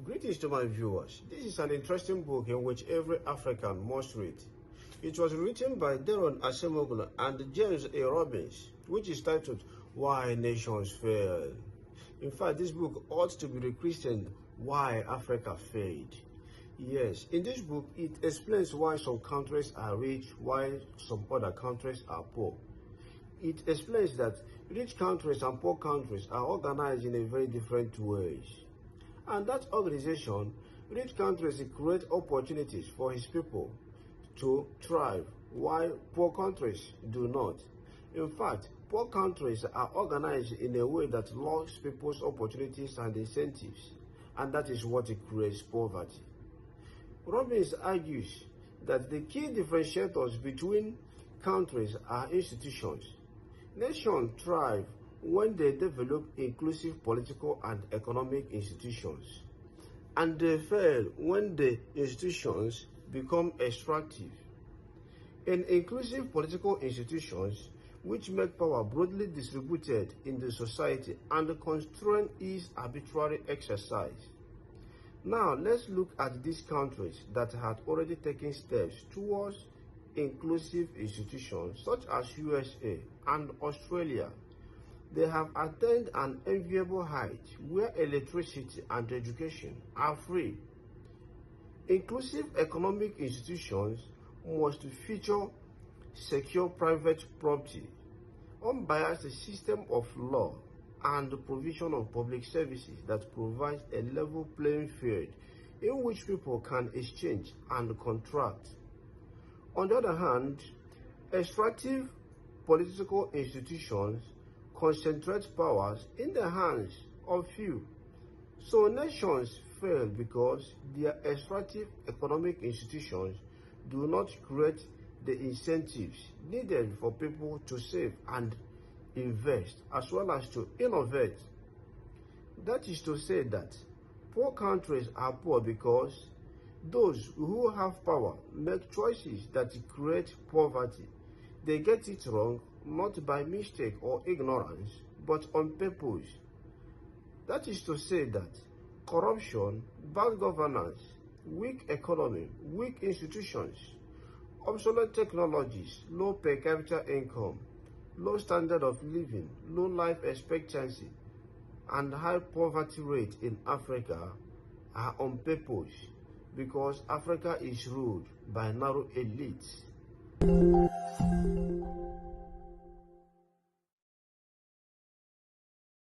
Greetings to my viewers. This is an interesting book in which every African must read. It was written by Deron Acemoglu and James A. Robbins, which is titled Why Nations Fail. In fact, this book ought to be rechristened Why Africa Failed. Yes, in this book, it explains why some countries are rich, while some other countries are poor. It explains that rich countries and poor countries are organized in a very different ways. And that organization, rich countries create opportunities for his people to thrive, while poor countries do not. In fact, poor countries are organized in a way that locks people's opportunities and incentives, and that is what creates poverty. Robbins argues that the key differentiators between countries are institutions. Nations thrive when they develop inclusive political and economic institutions, and they fail when the institutions become extractive. In inclusive political institutions, which make power broadly distributed in the society and constrain its arbitrary exercise. Now, let's look at these countries that had already taken steps towards inclusive institutions, such as USA and Australia. They have attained an enviable height where electricity and education are free. Inclusive economic institutions must feature secure private property, unbiased system of law, and the provision of public services that provides a level playing field in which people can exchange and contract. On the other hand, extractive political institutions concentrate powers in the hands of few. So nations fail because their extractive economic institutions do not create the incentives needed for people to save and invest, as well as to innovate. That is to say that poor countries are poor because those who have power make choices that create poverty. They get it wrong, not by mistake or ignorance, but on purpose. That is to say that corruption, bad governance, weak economy, weak institutions, obsolete technologies, low per capita income, low standard of living, low life expectancy, and high poverty rate in Africa are on purpose because Africa is ruled by narrow elites.